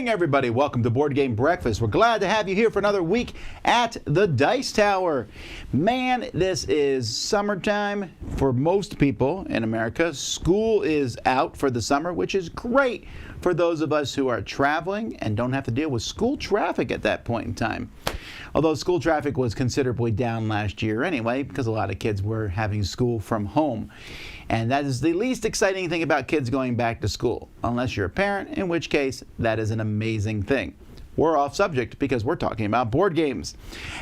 morning, everybody. Welcome to Board Game Breakfast. We're glad to have you here for another week at the Dice Tower. Man, this is summertime for most people in America. School is out for the summer, which is great for those of us who are traveling and don't have to deal with school traffic at that point in time. Although school traffic was considerably down last year anyway, because a lot of kids were having school from home. And that is the least exciting thing about kids going back to school, unless you're a parent, in which case that is an amazing thing. We're off subject because we're talking about board games.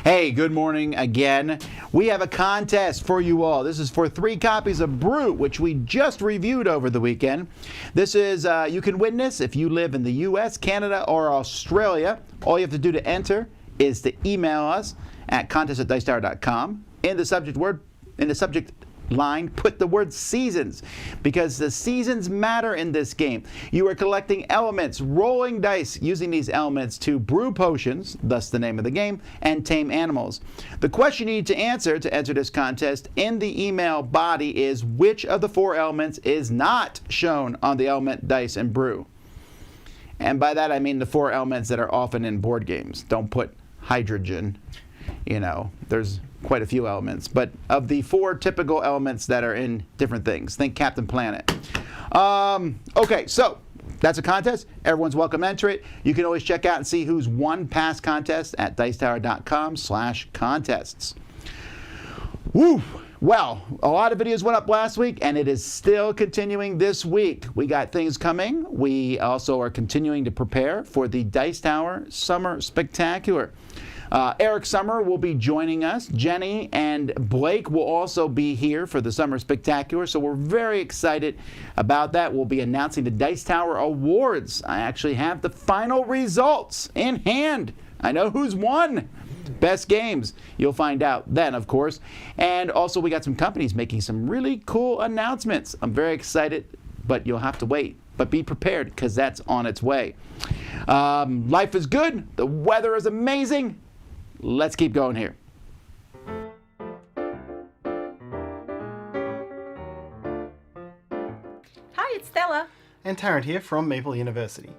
Hey, good morning again. We have a contest for you all. This is for 3 copies of Brew, which we just reviewed over the weekend. This is, you can win this if you live in the U.S., Canada, or Australia. All you have to do to enter is to email us at contest@dicetower.com. In the subject line, put the word seasons, because the seasons matter in this game. You are collecting elements, rolling dice, using these elements to brew potions, thus the name of the game, and tame animals. The question you need to enter this contest in the email body is which of the 4 elements is not shown on the element dice and brew. And by that I mean the 4 elements that are often in board games. Don't put hydrogen. You know, there's quite a few elements, but of the 4 typical elements that are in different things, think Captain Planet. Okay, so that's a contest. Everyone's welcome to enter it. You can always check out and see who's won past contests at dicetower.com/contests. Woo! Well, a lot of videos went up last week, and it is still continuing this week. We got things coming. We also are continuing to prepare for the Dice Tower Summer Spectacular. Eric Summer will be joining us. Jenny and Blake will also be here for the Summer Spectacular, so we're very excited about that. We'll be announcing the Dice Tower Awards. I actually have the final results in hand. I know who's won. Best games. You'll find out then, of course. And also we got some companies making some really cool announcements. I'm very excited, but you'll have to wait. But be prepared, because that's on its way. Life is good. The weather is amazing. Let's keep going here. Hi, it's Stella. And Tarrant here from Meeple University.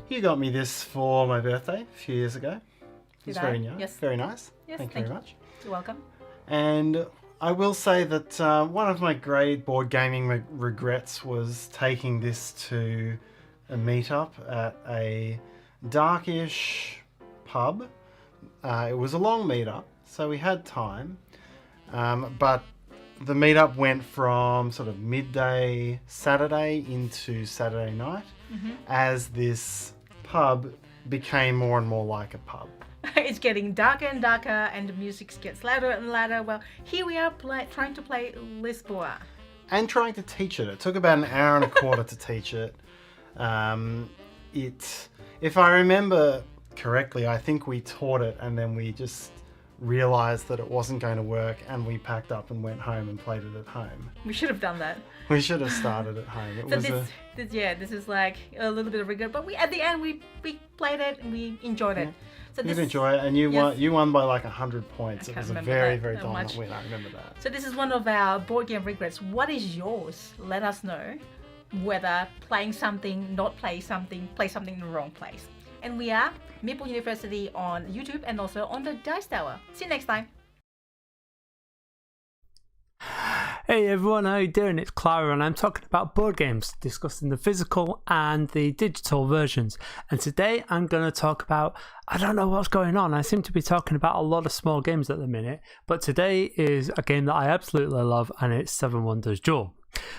You got me this for my birthday a few years ago. It's very nice. Yes. Very nice. Yes, thank you very much. You're welcome. And I will say that one of my great board gaming regrets was taking this to a meetup at a darkish pub. It was a long meetup, so we had time, but the meetup went from sort of midday Saturday into Saturday night, as this pub became more and more like a pub. It's getting darker and darker, and the music gets louder and louder. Well, here we are trying to play Lisboa. And trying to teach it. It took about an hour and a quarter to teach it. If I remember correctly, I think we taught it and then we just realized that it wasn't going to work, and we packed up and went home and played it at home. We should have done that. We should have started at home. This is like a little bit of regret, but at the end we played it and we enjoyed it. So you did enjoy it, and you won by like 100 points. It was a very dominant win. I remember that. So this is one of our board game regrets. What is yours? Let us know whether playing something, not play something in the wrong place. And we are Meeple University on YouTube and also on the Dice Tower. See you next time. Hey everyone, how you doing? It's Clara, and I'm talking about board games, discussing the physical and the digital versions. And today I'm going to talk about, I don't know what's going on. I seem to be talking about a lot of small games at the minute, but today is a game that I absolutely love, and it's Seven Wonders Duel.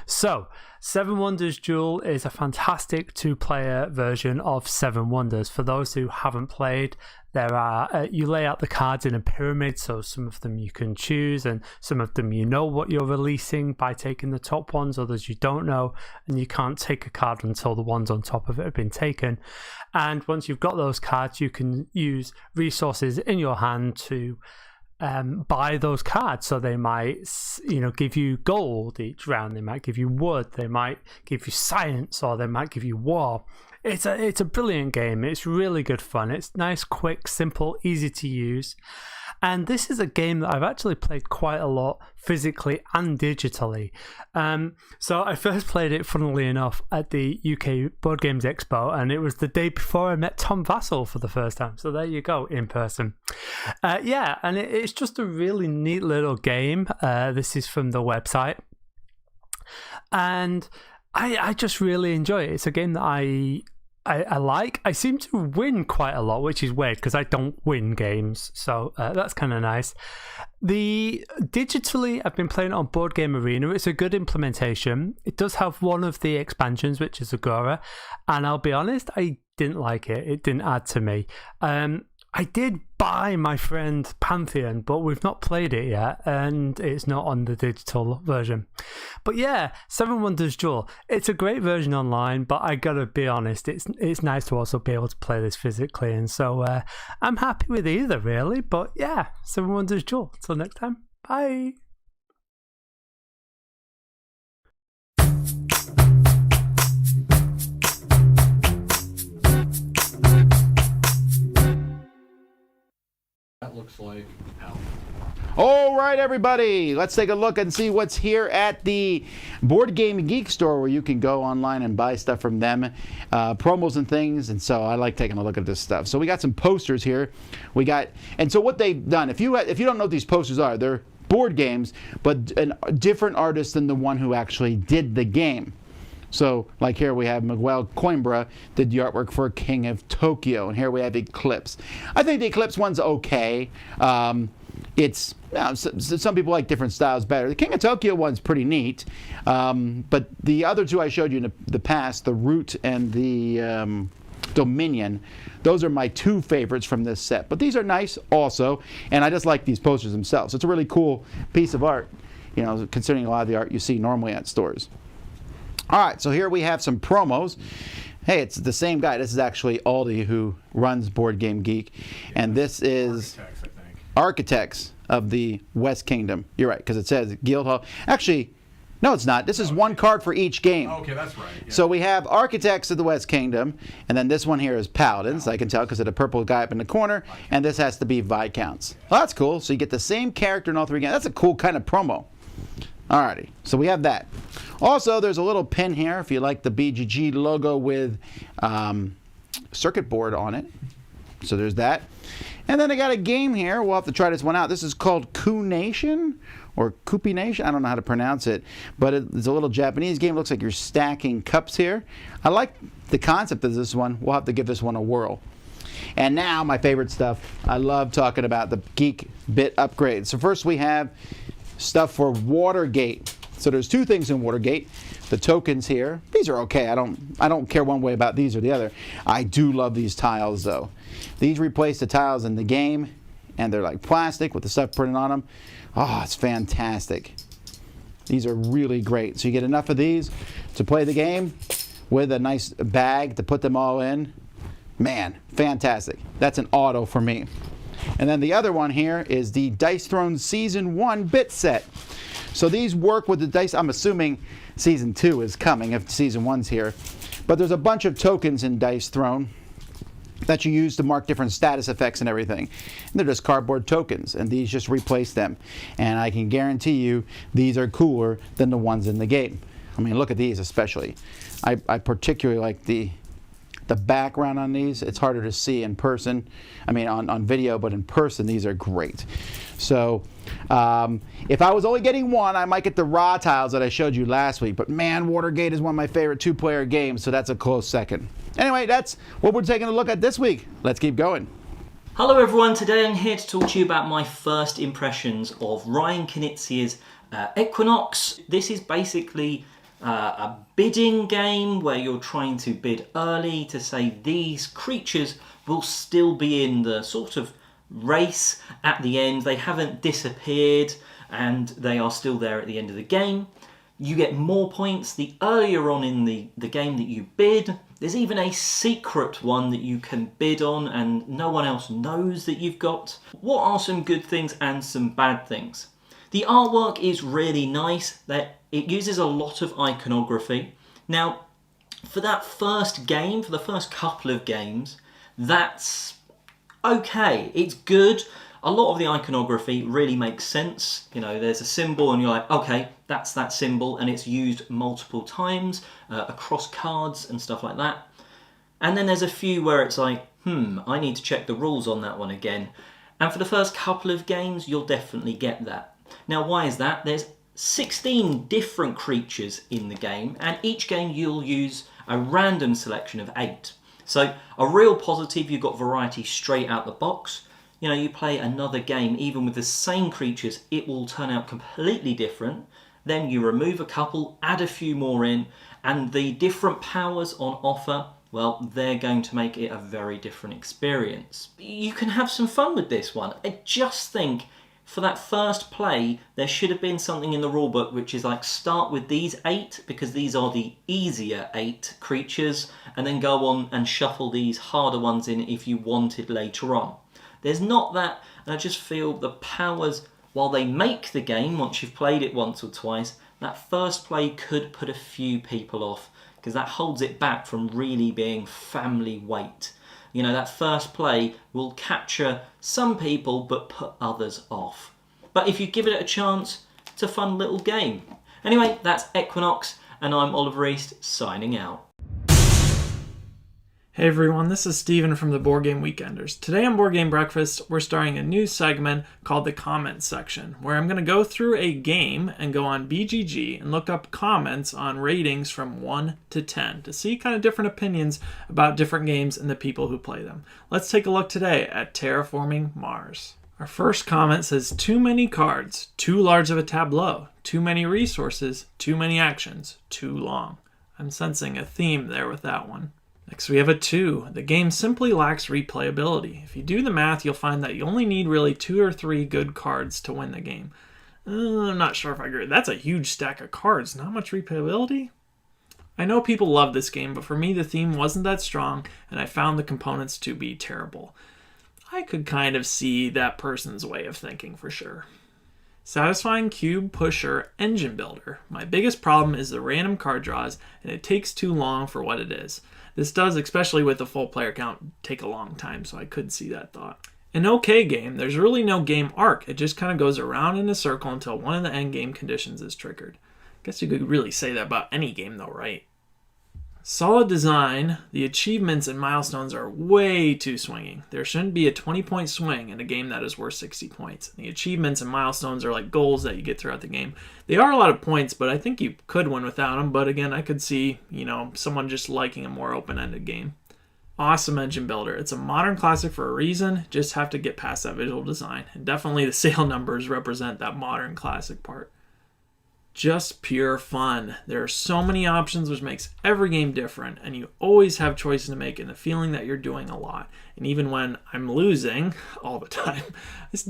So, Seven Wonders Duel is a fantastic 2-player version of Seven Wonders. For those who haven't played, there are you lay out the cards in a pyramid, so some of them you can choose, and some of them you know what you're releasing by taking the top ones, others you don't know, and you can't take a card until the ones on top of it have been taken. And once you've got those cards, you can use resources in your hand to buy those cards. So they might, give you gold each round, they might give you wood, they might give you science, or they might give you war. It's a brilliant game. It's really good fun. It's nice, quick, simple, easy to use. And this is a game that I've actually played quite a lot physically and digitally. So I first played it, funnily enough, at the UK Board Games Expo, and it was the day before I met Tom Vasel for the first time. So there you go, in person. Yeah, and it's just a really neat little game. This is from the website. And I just really enjoy it. It's a game that I like. I seem to win quite a lot, which is weird because I don't win games, so that's kind of nice. Digitally, I've been playing it on Board Game Arena. It's a good implementation. It does have one of the expansions, which is Agora, and I'll be honest, I didn't like it. It didn't add to me. I did buy my friend Pantheon, but we've not played it yet, and it's not on the digital version. But yeah, Seven Wonders Duel. It's a great version online, but I gotta be honest, it's nice to also be able to play this physically, and so I'm happy with either, really. But yeah, Seven Wonders Duel. Until next time, bye. That looks like hell. All right, everybody, let's take a look and see what's here at the Board Game Geek Store, where you can go online and buy stuff from them, promos and things. And so I like taking a look at this stuff. So we got some posters here. And so what they've done, if you don't know what these posters are, they're board games, but a different artist than the one who actually did the game. So, like here we have Miguel Coimbra did the artwork for King of Tokyo, and here we have Eclipse. I think the Eclipse one's okay. Some people like different styles better. The King of Tokyo one's pretty neat, but the other two I showed you in the past, the Root and the Dominion, those are my two favorites from this set. But these are nice also, and I just like these posters themselves. It's a really cool piece of art, considering a lot of the art you see normally at stores. All right, so here we have some promos. Hey, it's the same guy. This is actually Aldi, who runs Board Game Geek. And this is Architects, I think. Architects of the West Kingdom. You're right, because it says Guildhall. Actually, no, it's not. This is one card for each game. Okay, that's right. Yeah. So we have Architects of the West Kingdom, and then this one here is Paladins. I can tell because of the purple guy up in the corner, and this has to be Viscounts. Well, that's cool. So you get the same character in all three games. That's a cool kind of promo. Alrighty, so we have that. Also, there's a little pin here if you like the BGG logo with circuit board on it. So there's that. And then I got a game here. We'll have to try this one out. This is called Coup Nation or Coupi Nation. I don't know how to pronounce it, but it's a little Japanese game. It looks like you're stacking cups here. I like the concept of this one. We'll have to give this one a whirl. And now my favorite stuff. I love talking about the Geek Bit upgrades. So first we have stuff for Watergate. So there's two things in Watergate. The tokens here. These are okay. I don't care one way about these or the other. I do love these tiles though. These replace the tiles in the game, and they're like plastic with the stuff printed on them. Oh, it's fantastic. These are really great. So you get enough of these to play the game with a nice bag to put them all in. Man, fantastic. That's an auto for me. And then the other one here is the Dice Throne Season 1 bit set. So these work with the dice. I'm assuming Season 2 is coming if Season 1's here. But there's a bunch of tokens in Dice Throne that you use to mark different status effects and everything. And they're just cardboard tokens, and these just replace them. And I can guarantee you these are cooler than the ones in the game. I mean, look at these especially. I particularly like the background on these. It's harder to see in person. I mean on video, but in person these are great. So if I was only getting one, I might get the raw tiles that I showed you last week. But man, Watergate is one of my favorite two-player games, so that's a close second. Anyway, that's what we're taking a look at this week. Let's keep going. Hello everyone, today I'm here to talk to you about my first impressions of Ryan Knizia's Equinox. This is basically a bidding game where you're trying to bid early to say these creatures will still be in the sort of race at the end. They haven't disappeared and they are still there at the end of the game. You get more points the earlier on in the game that you bid. There's even a secret one that you can bid on and no one else knows that you've got. What are some good things and some bad things? The artwork is really nice. It uses a lot of iconography. Now, for that first game, for the first couple of games, that's okay. It's good. A lot of the iconography really makes sense. You know, there's a symbol and you're like, okay, that's that symbol, and it's used multiple times across cards and stuff like that. And then there's a few where it's like, I need to check the rules on that one again. And for the first couple of games, you'll definitely get that. Now, why is that? There's 16 different creatures in the game, and each game you'll use a random selection of 8. So a real positive, you've got variety straight out the box. You know, you play another game, even with the same creatures, it will turn out completely different. Then you remove a couple, add a few more in, and the different powers on offer, well, they're going to make it a very different experience. You can have some fun with this one. I just think for that first play, there should have been something in the rulebook which is like, start with these 8, because these are the easier 8 creatures, and then go on and shuffle these harder ones in if you wanted later on. There's not that, and I just feel the powers, while they make the game once you've played it once or twice, that first play could put a few people off, because that holds it back from really being family weight. You know, that first play will capture some people but put others off. But if you give it a chance, it's a fun little game. Anyway, that's Equinox, and I'm Oliver East, signing out. Hey everyone, this is Steven from the Board Game Weekenders. Today on Board Game Breakfast, we're starting a new segment called the Comments section, where I'm going to go through a game and go on BGG and look up comments on ratings from 1 to 10 to see kind of different opinions about different games and the people who play them. Let's take a look today at Terraforming Mars. Our first comment says, too many cards, too large of a tableau, too many resources, too many actions, too long. I'm sensing a theme there with that one. Next we have a 2. The game simply lacks replayability. If you do the math, you'll find that you only need really 2 or 3 good cards to win the game. I'm not sure if I agree. That's a huge stack of cards. Not much replayability? I know people love this game, but for me the theme wasn't that strong, and I found the components to be terrible. I could kind of see that person's way of thinking for sure. Satisfying Cube Pusher Engine Builder. My biggest problem is the random card draws, and it takes too long for what it is. This does, especially with the full player count, take a long time, so I could see that thought. An okay game, there's really no game arc. It just kind of goes around in a circle until one of the end game conditions is triggered. I guess you could really say that about any game though, right? Solid design, the achievements and milestones are way too swinging. There shouldn't be a 20-point swing in a game that is worth 60 points. The achievements and milestones are like goals that you get throughout the game. They are a lot of points, but I think you could win without them. But again, I could see, someone just liking a more open-ended game. Awesome engine builder. It's a modern classic for a reason. Just have to get past that visual design. And definitely the sale numbers represent that modern classic part. Just pure fun. There are so many options, which makes every game different, and you always have choices to make and the feeling that you're doing a lot. And even when I'm losing all the time,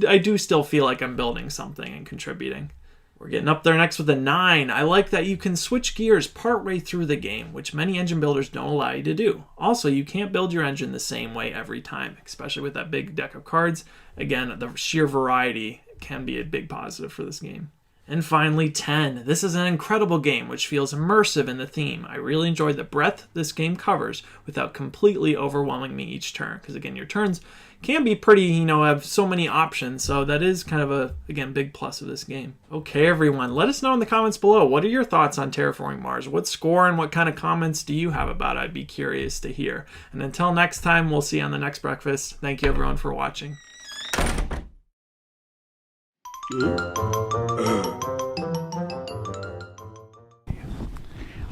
I do still feel like I'm building something and contributing. We're getting up there next with a 9. I like that you can switch gears partway through the game, which many engine builders don't allow you to do. Also, you can't build your engine the same way every time, especially with that big deck of cards. Again, the sheer variety can be a big positive for this game. And finally, 10. This is an incredible game which feels immersive in the theme. I really enjoyed the breadth this game covers without completely overwhelming me each turn. Because again, your turns can be pretty, have so many options. So that is kind of big plus of this game. Okay, everyone, let us know in the comments below. What are your thoughts on Terraforming Mars? What score and what kind of comments do you have about it? I'd be curious to hear. And until next time, we'll see you on the next breakfast. Thank you, everyone, for watching.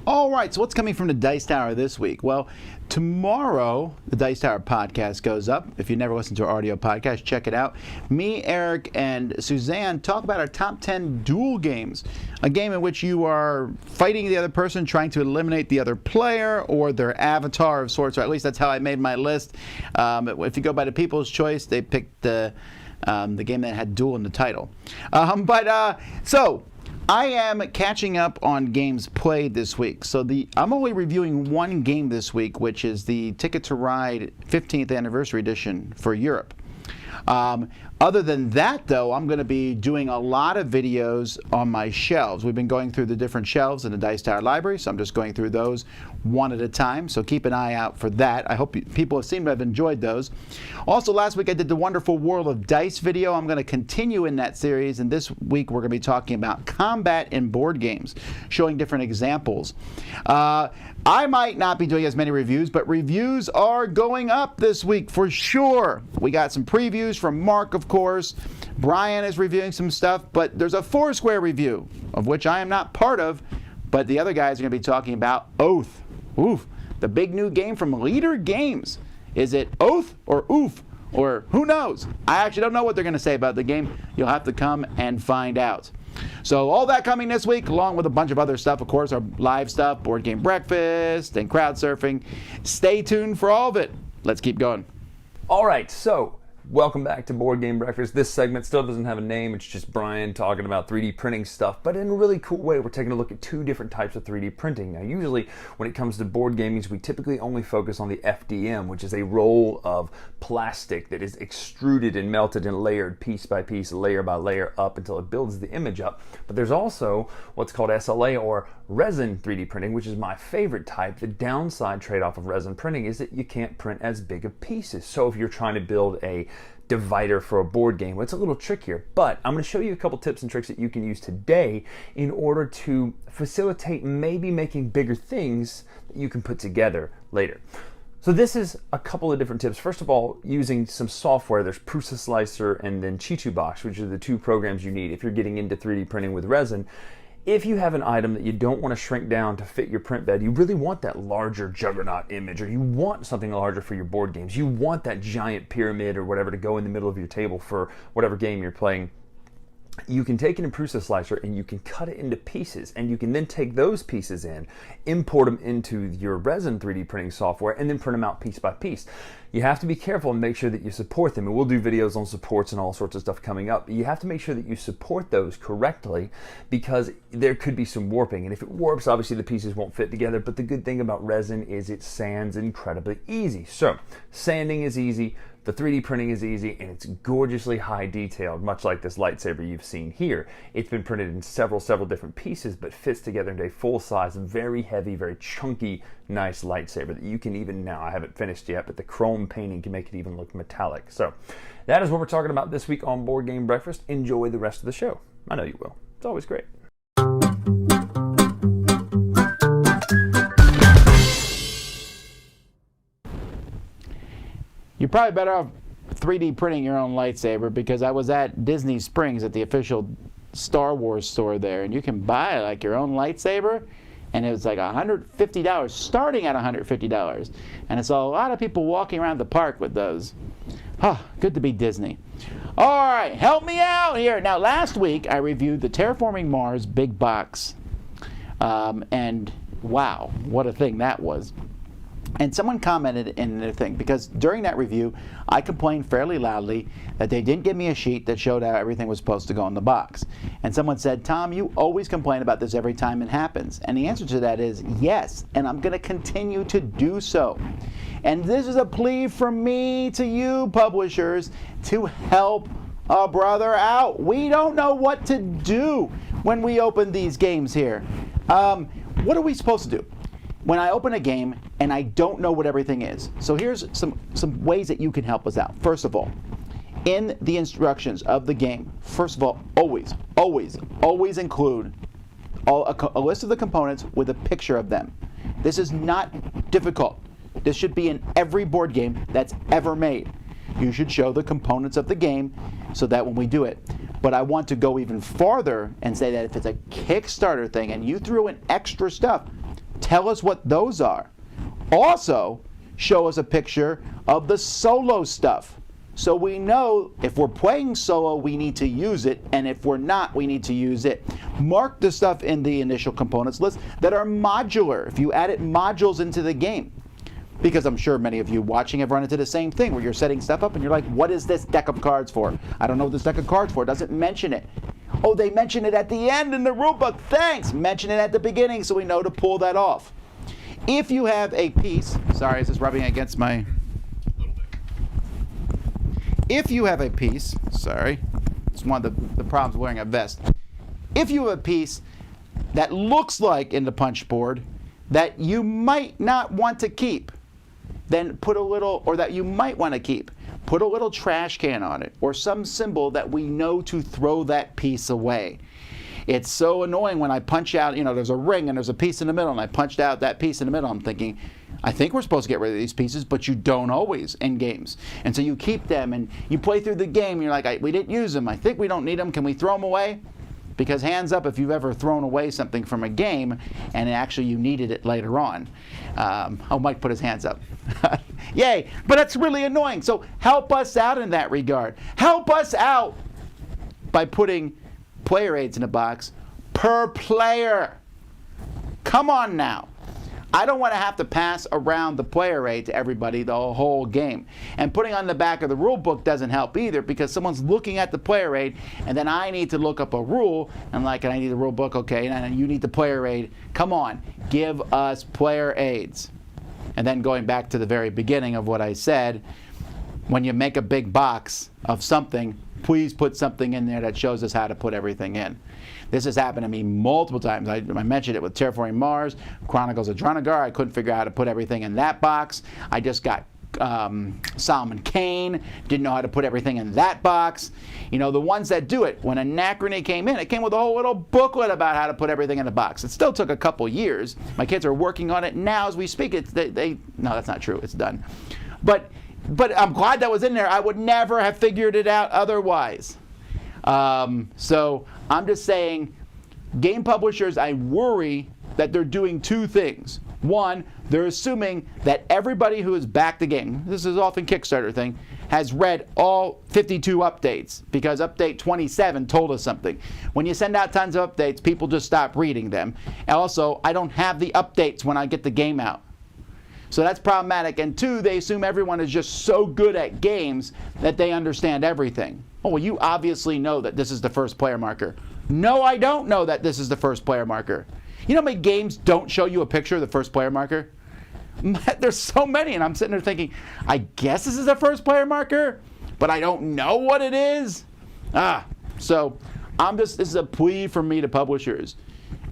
All right, so what's coming from the Dice Tower this week? Well, tomorrow the Dice Tower podcast goes up. If you never listened to our audio podcast, check it out. Me, Eric, and Suzanne talk about our top 10 duel games. A game in which you are fighting the other person, trying to eliminate the other player or their avatar of sorts, or at least that's how I made my list. If you go by the People's Choice, they picked the game that had duel in the title. So I am catching up on games played this week. So I'm only reviewing one game this week, which is the Ticket to Ride 15th Anniversary Edition for Europe. Other than that, though, I'm going to be doing a lot of videos on my shelves. We've been going through the different shelves in the Dice Tower library, so I'm just going through those one at a time. So keep an eye out for that. I hope people seem to have enjoyed those. Also, last week I did the Wonderful World of Dice video. I'm going to continue in that series, and this week we're going to be talking about combat in board games, showing different examples. I might not be doing as many reviews, but reviews are going up this week for sure. We got some previews from Mark, of course. Brian is reviewing some stuff, but there's a Foursquare review, of which I am not part of, but the other guys are going to be talking about Oath. Oof, the big new game from Leader Games. Is it Oath or Oof? Or who knows? I actually don't know what they're going to say about the game. You'll have to come and find out. So all that coming this week, along with a bunch of other stuff, of course, our live stuff, Board Game Breakfast, and crowd surfing. Stay tuned for all of it. Let's keep going. All right, so welcome back to Board Game Breakfast. This segment still doesn't have a name. It's just Brian talking about 3D printing stuff, but in a really cool way. We're taking a look at two different types of 3D printing. Now, usually when it comes to board gaming, we typically only focus on the FDM, which is a roll of plastic that is extruded and melted and layered piece by piece, layer by layer up until it builds the image up. But there's also what's called SLA, or resin 3D printing, which is my favorite type. The downside trade-off of resin printing is that you can't print as big of pieces. So if you're trying to build a divider for a board game, it's a little trickier, but I'm going to show you a couple tips and tricks that you can use today in order to facilitate maybe making bigger things that you can put together later. So this is a couple of different tips. First of all, using some software. There's Prusa Slicer and then Box, which are the two programs you need if you're getting into 3D printing with resin. If you have an item that you don't want to shrink down to fit your print bed, you really want that larger juggernaut image, or you want something larger for your board games. You want that giant pyramid or whatever to go in the middle of your table for whatever game you're playing. You can take it in Prusa Slicer and you can cut it into pieces, and you can then take those pieces in, import them into your resin 3D printing software, and then print them out piece by piece. You have to be careful and make sure that you support them, and we'll do videos on supports and all sorts of stuff coming up. You have to make sure that you support those correctly, because there could be some warping, and if it warps, obviously the pieces won't fit together. But the good thing about resin is it sands incredibly easy. So sanding is easy, the 3D printing is easy, and it's gorgeously high detailed, much like this lightsaber you've seen here. It's been printed in several different pieces, but fits together into a full-size, very heavy, very chunky, nice lightsaber that you can even, now I haven't finished yet, but the chrome painting can make it even look metallic. So that is what we're talking about this week on Board Game Breakfast. Enjoy the rest of the show. I know you will. It's always great. You're probably better off 3D printing your own lightsaber, because I was at Disney Springs at the official Star Wars store there, and you can buy like your own lightsaber, and it was like $150, starting at $150. And it's a lot of people walking around the park with those. Good to be Disney. All right, help me out here. Now, last week I reviewed the Terraforming Mars big box, and wow, what a thing that was. And someone commented in their thing, because during that review, I complained fairly loudly that they didn't give me a sheet that showed how everything was supposed to go in the box. And someone said, Tom, you always complain about this every time it happens. And the answer to that is yes, and I'm going to continue to do so. And this is a plea from me to you publishers to help a brother out. We don't know what to do when we open these games here. What are we supposed to do when I open a game and I don't know what everything is? So here's some ways that you can help us out. First of all, in the instructions of the game, first of all, always include a list of the components with a picture of them. This is not difficult. This should be in every board game that's ever made. You should show the components of the game so that when we do it. But I want to go even farther and say that if it's a Kickstarter thing and you threw in extra stuff, tell us what those are. Also, show us a picture of the solo stuff, so we know if we're playing solo, we need to use it, and if we're not, we need to use it. Mark the stuff in the initial components list that are modular, if you added modules into the game. Because I'm sure many of you watching have run into the same thing where you're setting stuff up and you're like, what is this deck of cards for? I don't know what this deck of cards for. It doesn't mention it. Oh, they mention it at the end in the rulebook. Thanks. Mention it at the beginning so we know to pull that off. If you have a piece, sorry, is this rubbing against my? if you have a piece, sorry, it's one of the problems wearing a vest. If you have a piece that looks like in the punch board that you might not want to keep, then put a little, or that you might want to keep, put a little trash can on it or some symbol that we know to throw that piece away. It's so annoying when I punch out, there's a ring and there's a piece in the middle, and I punched out that piece in the middle. I'm thinking, I think we're supposed to get rid of these pieces, but you don't always in games. And so you keep them and you play through the game, and you're like, we didn't use them. I think we don't need them. Can we throw them away? Because hands up if you've ever thrown away something from a game and actually you needed it later on. Mike put his hands up. Yay, but that's really annoying. So help us out in that regard. Help us out by putting player aids in a box per player. Come on now. I don't want to have to pass around the player aid to everybody the whole game. And putting on the back of the rule book doesn't help either, because someone's looking at the player aid and then I need to look up a rule. And like, I need the rule book, okay, and you need the player aid. Come on, give us player aids. And then going back to the very beginning of what I said, when you make a big box of something, please put something in there that shows us how to put everything in. This has happened to me multiple times. I mentioned it with Terraforming Mars, Chronicles of Dronagar. I couldn't figure out how to put everything in that box. I just got Solomon Kane, didn't know how to put everything in that box. The ones that do it, when Anachrony came in, it came with a whole little booklet about how to put everything in the box. It still took a couple years. My kids are working on it now as we speak. No, that's not true. It's done. But I'm glad that was in there. I would never have figured it out otherwise. So I'm just saying, game publishers, I worry that they're doing two things. One, they're assuming that everybody who has backed the game, this is often Kickstarter thing, has read all 52 updates, because update 27 told us something. When you send out tons of updates, people just stop reading them. And also, I don't have the updates when I get the game out. So that's problematic. And two, they assume everyone is just so good at games that they understand everything. Oh, well, you obviously know that this is the first player marker. No, I don't know that this is the first player marker. You know how many games don't show you a picture of the first player marker? There's so many, and I'm sitting there thinking, I guess this is the first player marker, but I don't know what it is. So this is a plea from me to publishers.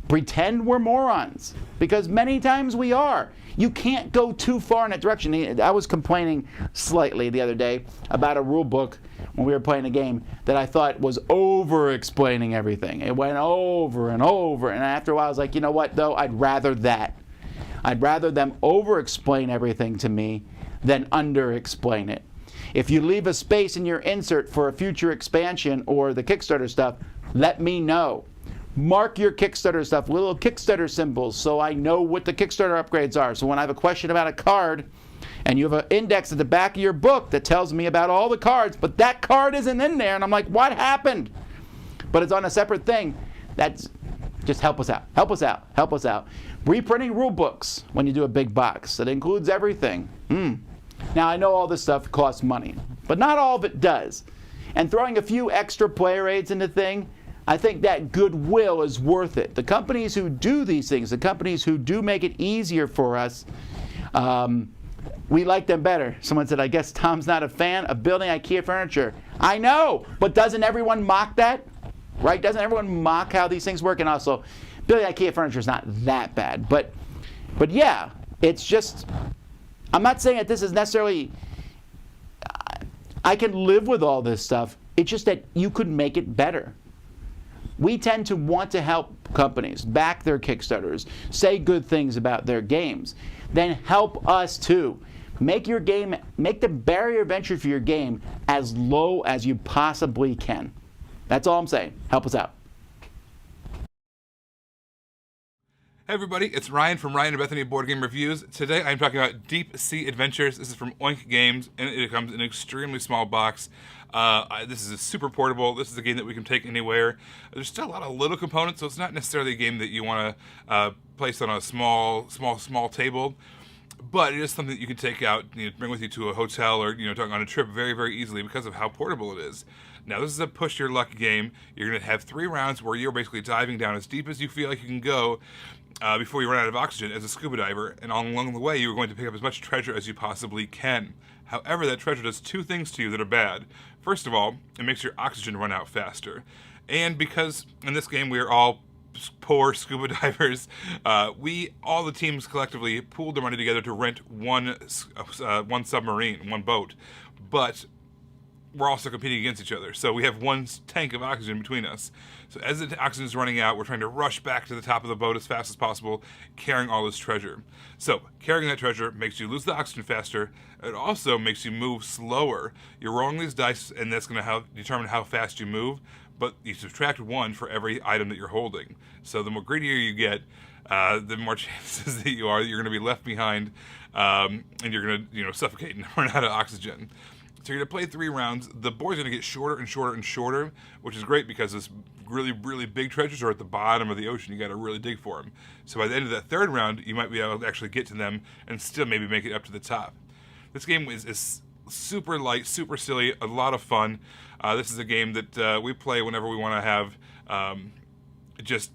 Pretend we're morons, because many times we are. You can't go too far in that direction. I was complaining slightly the other day about a rule book when we were playing a game that I thought was over-explaining everything. It went over and over, and after a while I was like, you know what, though? I'd rather that. I'd rather them over-explain everything to me than under-explain it. If you leave a space in your insert for a future expansion or the Kickstarter stuff, let me know. Mark your Kickstarter stuff with little Kickstarter symbols so I know what the Kickstarter upgrades are. So when I have a question about a card and you have an index at the back of your book that tells me about all the cards, but that card isn't in there, and I'm like, what happened? But it's on a separate thing. That's just help us out. Help us out. Help us out. Reprinting rule books when you do a big box. That includes everything. Now, I know all this stuff costs money, but not all of it does. And throwing a few extra player aids in the thing, I think that goodwill is worth it. The companies who do these things, the companies who do make it easier for us, we like them better. Someone said, I guess Tom's not a fan of building IKEA furniture. I know, but doesn't everyone mock that? Right? Doesn't everyone mock how these things work? And also, building IKEA furniture is not that bad. But yeah, it's just, I'm not saying that this is necessarily, I can live with all this stuff. It's just that you could make it better. We tend to want to help companies back their Kickstarters, say good things about their games. Then help us too. Make your game, make the barrier of entry for your game as low as you possibly can. That's all I'm saying. Help us out. Hey everybody, it's Ryan from Ryan and Bethany Board Game Reviews. Today I'm talking about Deep Sea Adventures. This is from Oink Games, and it comes in an extremely small box. This is super portable. This is a game that we can take anywhere. There's still a lot of little components, so it's not necessarily a game that you want to place on a small table. But it is something that you can take out, bring with you to a hotel or, on a trip very, very easily because of how portable it is. Now, this is a push your luck game. You're going to have 3 rounds where you're basically diving down as deep as you feel like you can go before you run out of oxygen as a scuba diver, and along the way you're going to pick up as much treasure as you possibly can. However, that treasure does 2 things to you that are bad. First of all, it makes your oxygen run out faster. And because in this game we are all poor scuba divers, all the teams collectively pooled their money together to rent one submarine, one boat. But we're also competing against each other. So we have 1 tank of oxygen between us. So as the oxygen is running out, we're trying to rush back to the top of the boat as fast as possible, carrying all this treasure. So carrying that treasure makes you lose the oxygen faster. It also makes you move slower. You're rolling these dice, and that's going to determine how fast you move, but you subtract 1 for every item that you're holding. So the more greedier you get, the more chances that you're going to be left behind, and you're going to suffocate and run out of oxygen. So you're going to play 3 rounds. The board's going to get shorter and shorter and shorter, which is great because this really, really big treasures are at the bottom of the ocean. You got to really dig for them. So by the end of that 3rd round, you might be able to actually get to them and still maybe make it up to the top. This game is super light, super silly, a lot of fun. This is a game that we play whenever we want to have just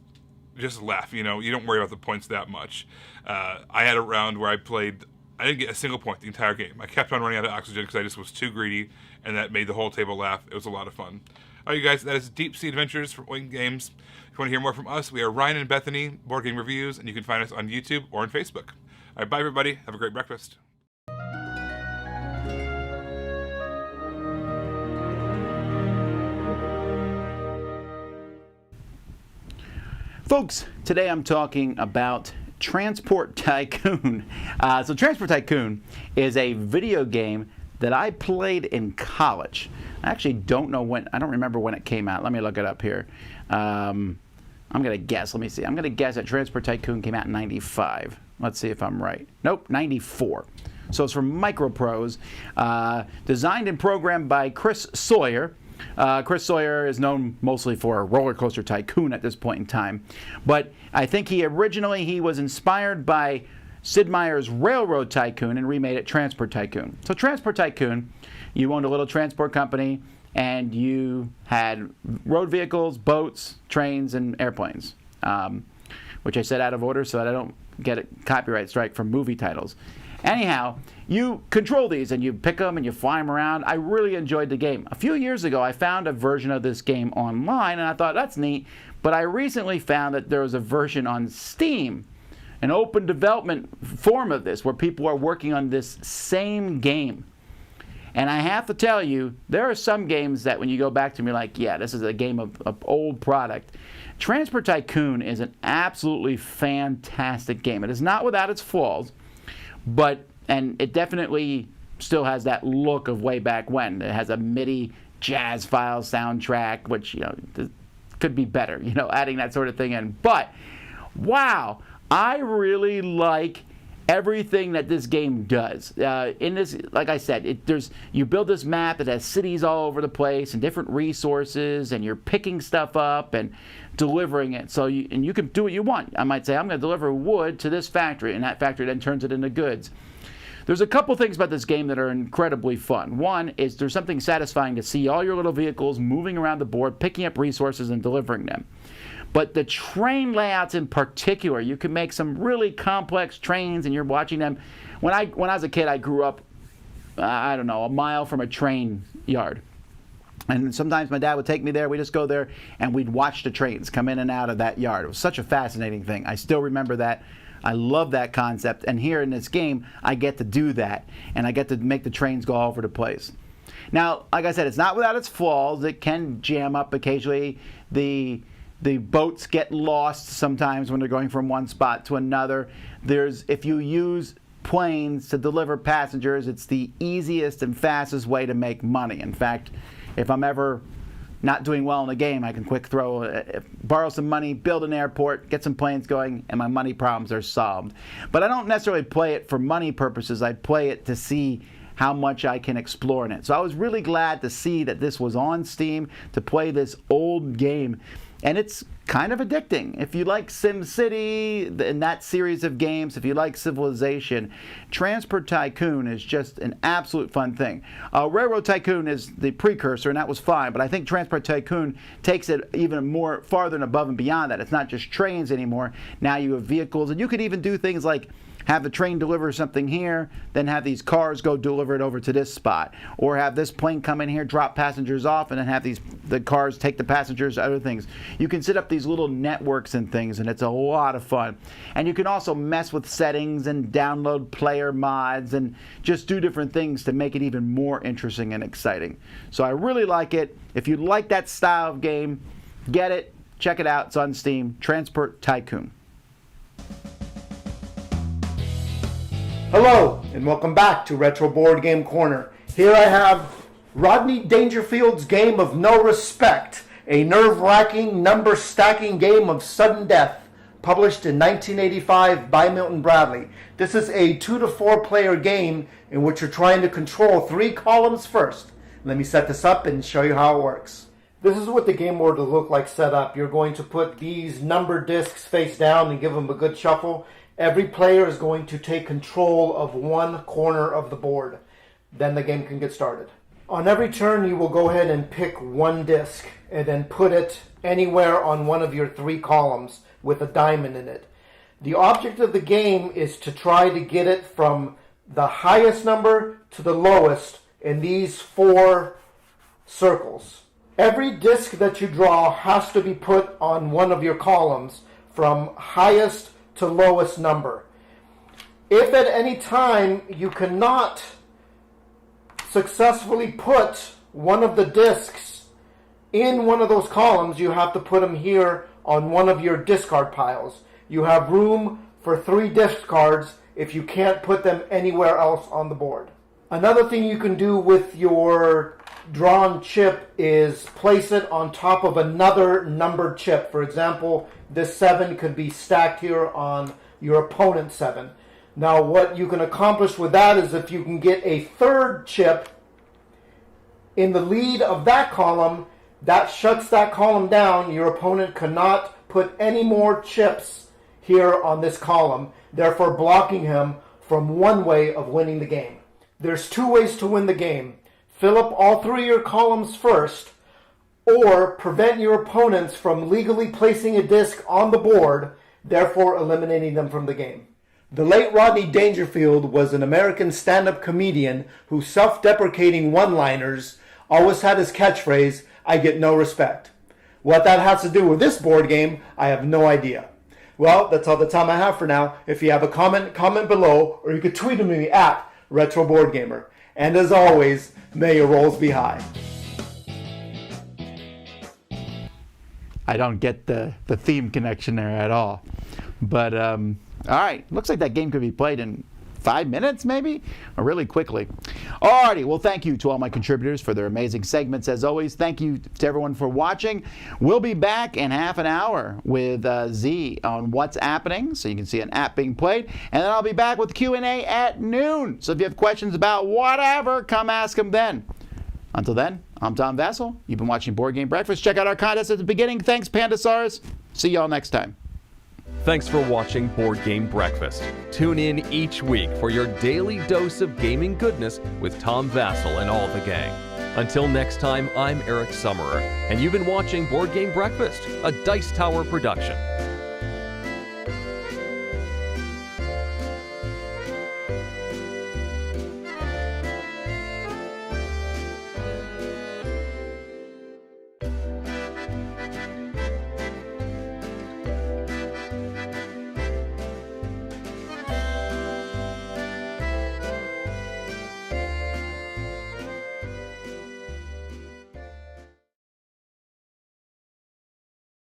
laugh. You don't worry about the points that much. I had a round where I didn't get a single point the entire game. I kept on running out of oxygen because I just was too greedy, and that made the whole table laugh. It was a lot of fun. All right, you guys, that is Deep Sea Adventures from Oink Games. If you want to hear more from us, we are Ryan and Bethany, Board Game Reviews, and you can find us on YouTube or on Facebook. All right, bye, everybody. Have a great breakfast. Folks, today I'm talking about Transport Tycoon. So Transport Tycoon is a video game that I played in college. I actually don't remember when it came out. Let me look it up here. I'm going to guess. Let me see. I'm going to guess that Transport Tycoon came out in 95. Let's see if I'm right. Nope, 94. So it's from Microprose. Designed and programmed by Chris Sawyer. Chris Sawyer is known mostly for Roller Coaster Tycoon at this point in time. But I think he was inspired by Sid Meier's Railroad Tycoon and remade it Transport Tycoon. So Transport Tycoon, you owned a little transport company and you had road vehicles, boats, trains, and airplanes. Which I said out of order so that I don't get a copyright strike from movie titles. Anyhow, you control these and you pick them and you fly them around. I really enjoyed the game. A few years ago, I found a version of this game online and I thought, that's neat. But I recently found that there was a version on Steam, an open development form of this, where people are working on this same game. And I have to tell you, there are some games that when you go back to them, you're like, yeah, this is a game of old product. Transport Tycoon is an absolutely fantastic game. It is not without its flaws. And it definitely still has that look of way back when. It has a MIDI jazz file soundtrack, which, could be better, adding that sort of thing in. But, wow, I really like everything that this game does. In this, like I said, you build this map that has cities all over the place and different resources, and you're picking stuff up and delivering it. So you can do what you want. I might say, I'm going to deliver wood to this factory, and that factory then turns it into goods. There's a couple things about this game that are incredibly fun. One is there's something satisfying to see all your little vehicles moving around the board, picking up resources and delivering them. But the train layouts in particular, you can make some really complex trains and you're watching them. When I was a kid, I grew up, a mile from a train yard. And sometimes my dad would take me there. We'd just go there and we'd watch the trains come in and out of that yard. It was such a fascinating thing. I still remember that. I love that concept. And here in this game, I get to do that. And I get to make the trains go all over the place. Now, like I said, it's not without its flaws. It can jam up occasionally. The boats get lost sometimes when they're going from one spot to another. If you use planes to deliver passengers, it's the easiest and fastest way to make money. In fact, if I'm ever not doing well in a game, I can borrow some money, build an airport, get some planes going, and my money problems are solved. But I don't necessarily play it for money purposes. I play it to see how much I can explore in it. So I was really glad to see that this was on Steam to play this old game. And it's kind of addicting. If you like SimCity and that series of games, if you like Civilization, Transport Tycoon is just an absolute fun thing. Railroad Tycoon is the precursor, and that was fine, but I think Transport Tycoon takes it even more farther and above and beyond that. It's not just trains anymore. Now you have vehicles, and you could even do things like have the train deliver something here, then have these cars go deliver it over to this spot. Or have this plane come in here, drop passengers off, and then have the cars take the passengers to other things. You can set up these little networks and things, and it's a lot of fun. And you can also mess with settings and download player mods and just do different things to make it even more interesting and exciting. So I really like it. If you like that style of game, get it, check it out. It's on Steam, Transport Tycoon. Hello, and welcome back to Retro Board Game Corner. Here I have Rodney Dangerfield's Game of No Respect, a nerve-wracking, number-stacking game of sudden death, published in 1985 by Milton Bradley. This is a 2 to 4 player game in which you're trying to control 3 columns first. Let me set this up and show you how it works. This is what the game board will look like set up. You're going to put these number discs face down and give them a good shuffle. Every player is going to take control of one corner of the board. Then the game can get started. On every turn, you will go ahead and pick one disc and then put it anywhere on one of your 3 columns with a diamond in it. The object of the game is to try to get it from the highest number to the lowest in these 4 circles. Every disc that you draw has to be put on one of your columns from highest to lowest number. If at any time you cannot successfully put one of the discs in one of those columns, you have to put them here on one of your discard piles. You have room for 3 discards if you can't put them anywhere else on the board. Another thing you can do with your drawn chip is place it on top of another numbered chip. For example, this 7 could be stacked here on your opponent's 7. Now what you can accomplish with that is if you can get a 3rd chip in the lead of that column, that shuts that column down. Your opponent cannot put any more chips here on this column, therefore blocking him from one way of winning the game. There's 2 ways to win the game. Fill up all 3 of your columns first, or prevent your opponents from legally placing a disc on the board, therefore eliminating them from the game. The late Rodney Dangerfield was an American stand-up comedian whose self-deprecating one-liners always had his catchphrase, "I get no respect." What that has to do with this board game, I have no idea. Well, that's all the time I have for now. If you have a comment below, or you could tweet me at RetroBoardGamer. And as always, may your rolls be high. I don't get the theme connection there at all. But, all right. Looks like that game could be played in 5 minutes, maybe? Or really quickly. Alrighty. Well, thank you to all my contributors for their amazing segments, as always. Thank you to everyone for watching. We'll be back in half an hour with Z on what's happening, so you can see an app being played. And then I'll be back with Q&A at noon. So if you have questions about whatever, come ask them then. Until then, I'm Tom Vasel. You've been watching Board Game Breakfast. Check out our contest at the beginning. Thanks, Pandasaurus. See y'all next time. Thanks for watching Board Game Breakfast. Tune in each week for your daily dose of gaming goodness with Tom Vasel and all the gang. Until next time, I'm Eric Summerer, and you've been watching Board Game Breakfast, a Dice Tower production.